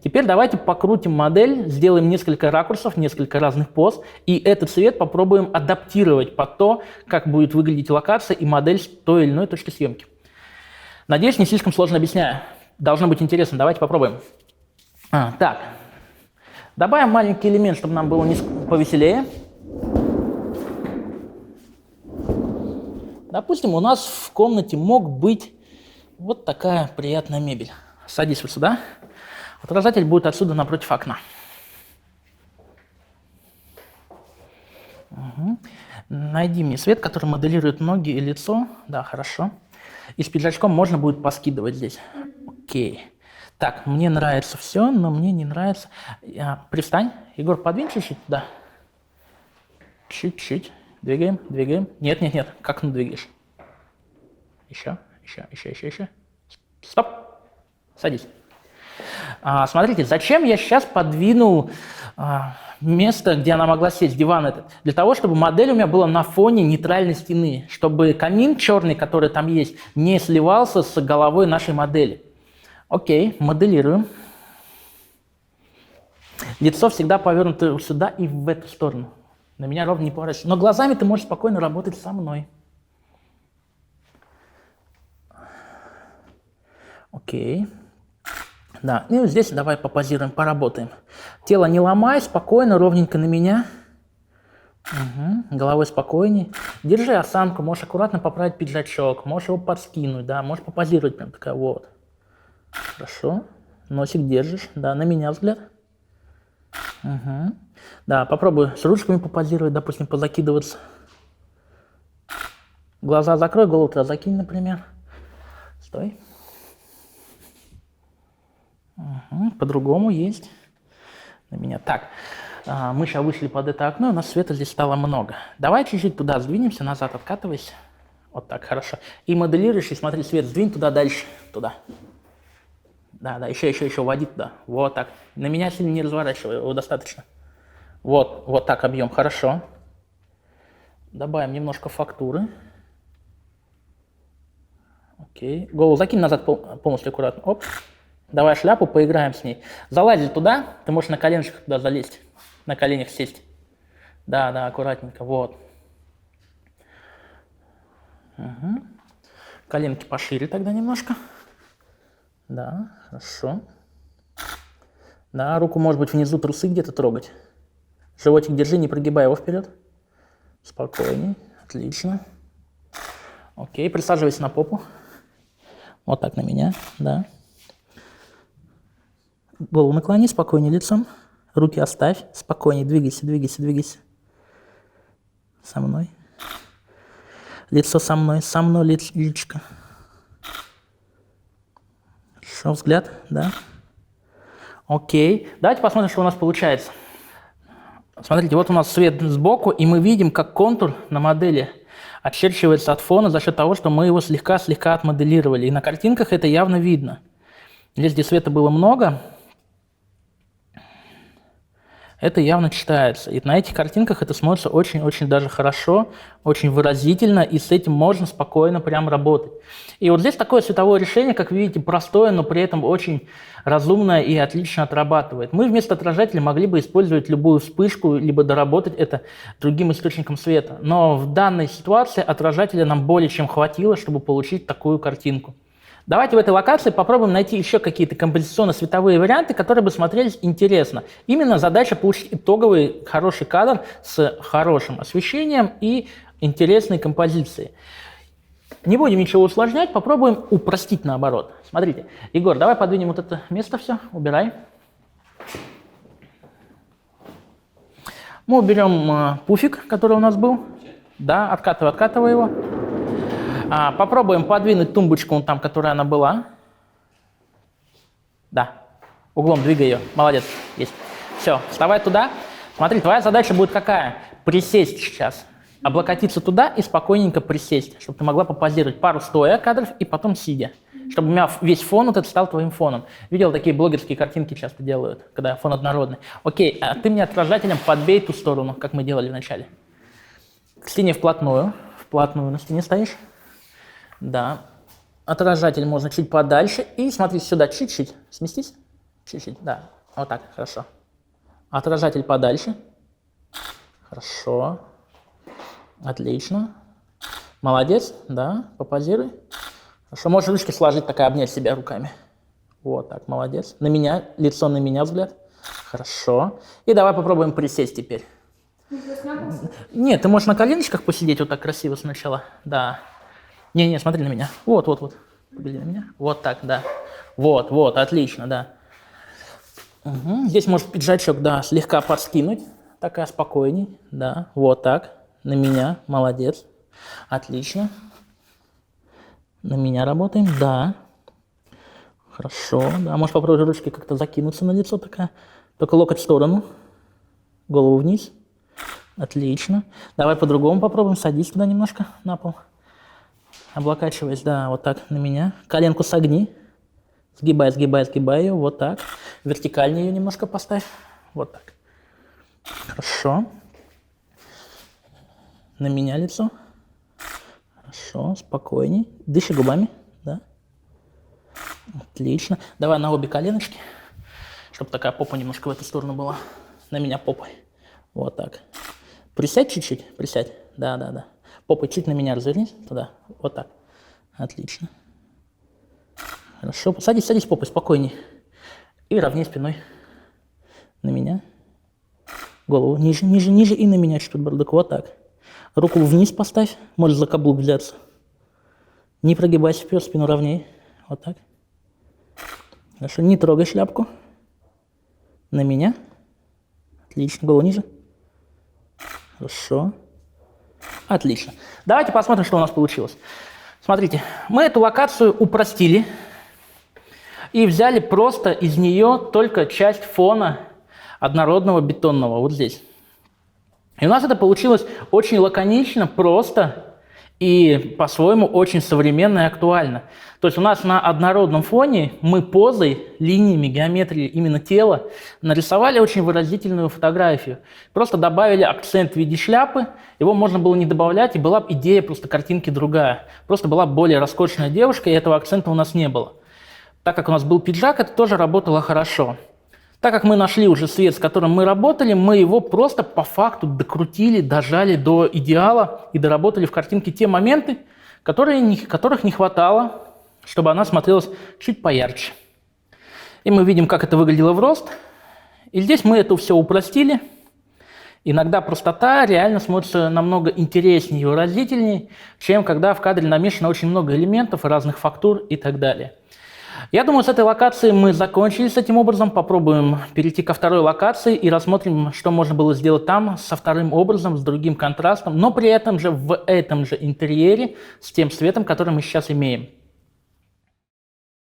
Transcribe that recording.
Теперь давайте покрутим модель, сделаем несколько ракурсов, несколько разных поз, и этот цвет попробуем адаптировать под то, как будет выглядеть локация и модель с той или иной точки съемки. Надеюсь, не слишком сложно объясняю. Должно быть интересно. Давайте попробуем. Так. Добавим маленький элемент, чтобы нам было повеселее. Допустим, у нас в комнате мог быть вот такая приятная мебель. Садись вот сюда. Отражатель будет отсюда напротив окна. Угу. Найди мне свет, который моделирует ноги и лицо. Да, хорошо. И с пиджачком можно будет поскидывать здесь. Окей. Так, мне нравится все, но мне не нравится. Привстань. Егор, подвинь чуть-чуть туда. Чуть-чуть. Двигаем, двигаем. Нет, нет, нет. Как ну двигаешь? Еще. Стоп. Садись. Смотрите, зачем я сейчас подвинул место, где она могла сесть, диван этот? Для того, чтобы модель у меня была на фоне нейтральной стены, чтобы камин черный, который там есть, не сливался с головой нашей модели. Окей, моделируем. Лицо всегда повернуто сюда и в эту сторону. На меня ровно не поворачивается. Но глазами ты можешь спокойно работать со мной. Окей. Да, и вот здесь давай попозируем, поработаем. Тело не ломай, спокойно, ровненько на меня. Угу. Головой спокойнее. Держи осанку, можешь аккуратно поправить пиджачок, можешь его подскинуть, да, можешь попозировать прям такая вот. Хорошо. Носик держишь, да, на меня взгляд. Угу. Да, попробуй с ручками попозировать, допустим, позакидываться. Глаза закрой, голову туда закинь, например. Стой. Угу, по-другому есть. На меня. Так, мы сейчас вышли под это окно, у нас света здесь стало много. Давай чуть-чуть туда сдвинемся, назад откатывайся. Вот так, хорошо. И моделируешь, и смотри, свет сдвинь туда дальше, туда. Да, еще вводи туда. Вот так. На меня сильно не разворачивай, его достаточно. Вот так объем, хорошо. Добавим немножко фактуры. Окей. Голову закинь назад полностью аккуратно. Оп. Давай шляпу, поиграем с ней. Залази туда, ты можешь на коленочках туда залезть, на коленях сесть. Да, аккуратненько, вот. Угу. Коленки пошире тогда немножко. Да, хорошо. Да, руку, может быть, внизу трусы где-то трогать. Животик держи, не прогибай его вперед. Спокойней, отлично. Окей, присаживайся на попу. Вот так на меня, да. Голову наклони, спокойнее лицом. Руки оставь, спокойнее, двигайся. Со мной. Лицо со мной личико. Хорошо, взгляд, да. Окей, давайте посмотрим, что у нас получается. Смотрите, вот у нас свет сбоку, и мы видим, как контур на модели очерчивается от фона за счет того, что мы его слегка отмоделировали. И на картинках это явно видно. Здесь, где света было много, это явно читается. И на этих картинках это смотрится очень-очень даже хорошо, очень выразительно, и с этим можно спокойно прям работать. И вот здесь такое цветовое решение, как вы видите, простое, но при этом очень разумное и отлично отрабатывает. Мы вместо отражателя могли бы использовать любую вспышку, либо доработать это другим источником света. Но в данной ситуации отражателя нам более чем хватило, чтобы получить такую картинку. Давайте в этой локации попробуем найти еще какие-то композиционно-световые варианты, которые бы смотрелись интересно. Именно задача получить итоговый хороший кадр с хорошим освещением и интересной композицией. Не будем ничего усложнять, попробуем упростить наоборот. Смотрите, Егор, давай подвинем вот это место все, убирай. Мы уберем пуфик, который у нас был. Да, откатывай его. Попробуем подвинуть тумбочку вон там, которая она была. Да, углом двигай ее. Молодец, есть. Все, вставай туда. Смотри, твоя задача будет какая? Присесть сейчас. Облокотиться туда и спокойненько присесть, чтобы ты могла попозировать пару стоя кадров и потом сидя. Чтобы у меня весь фон вот этот стал твоим фоном. Видел, такие блогерские картинки часто делают, когда фон однородный. Окей, а ты мне отражателем подбей ту сторону, как мы делали вначале. К стене вплотную на стене стоишь. Да. Отражатель можно чуть подальше. И смотри, сюда чуть-чуть сместись. Чуть-чуть, да. Вот так, хорошо. Отражатель подальше. Хорошо. Отлично. Молодец, да, попозируй. Хорошо, можешь ручки сложить, так и обнять себя руками. Вот так, молодец. На меня, лицо на меня взгляд. Хорошо. И давай попробуем присесть теперь. Нет, ты можешь на коленочках посидеть вот так красиво сначала. Да. Не-не, смотри на меня. Вот. Погляди на меня. Вот так, да. Вот, отлично, да. Угу. Здесь можешь пиджачок, да, слегка подскинуть. Такая спокойней, да. Вот так. На меня, молодец. Отлично. На меня работаем, да. Хорошо, да. Можешь попробовать ручки как-то закинуться на лицо такая. Только локоть в сторону. Голову вниз. Отлично. Давай по-другому попробуем. Садись туда немножко на пол. Облокачиваясь, да, вот так на меня. Коленку согни. Сгибай ее. Вот так. Вертикальнее ее немножко поставь. Вот так. Хорошо. На меня лицо. Хорошо, спокойней. Дыши губами, да. Отлично. Давай на обе коленочки, чтобы такая попа немножко в эту сторону была. На меня попой. Вот так. Присядь чуть-чуть, присядь. Да. Попой чуть на меня развернись, туда. Вот так. Отлично. Хорошо. Садись попой, спокойней. И ровней спиной. На меня. Голову ниже и на меня чуть подбородок. Вот так. Руку вниз поставь, можешь за каблук взяться. Не прогибайся вперед, спину ровнее. Вот так. Хорошо, не трогай шляпку. На меня. Отлично, голову ниже. Хорошо. Отлично. Давайте посмотрим, что у нас получилось. Смотрите, мы эту локацию упростили и взяли просто из нее только часть фона однородного бетонного, вот здесь. И у нас это получилось очень лаконично, просто и по-своему очень современно и актуально. То есть у нас на однородном фоне мы позой, линиями, геометрией именно тела нарисовали очень выразительную фотографию. Просто добавили акцент в виде шляпы, его можно было не добавлять, и была бы идея просто картинки другая. Просто была более роскошная девушка, и этого акцента у нас не было. Так как у нас был пиджак, это тоже работало хорошо. Так как мы нашли уже цвет, с которым мы работали, мы его просто по факту докрутили, дожали до идеала и доработали в картинке те моменты, которых не хватало, чтобы она смотрелась чуть поярче. И мы видим, как это выглядело в рост. И здесь мы это все упростили. Иногда простота реально смотрится намного интереснее и выразительнее, чем когда в кадре намешано очень много элементов, разных фактур и так далее. Я думаю, с этой локацией мы закончили с этим образом. Попробуем перейти ко второй локации и рассмотрим, что можно было сделать там со вторым образом, с другим контрастом, но при этом же в этом же интерьере с тем цветом, который мы сейчас имеем.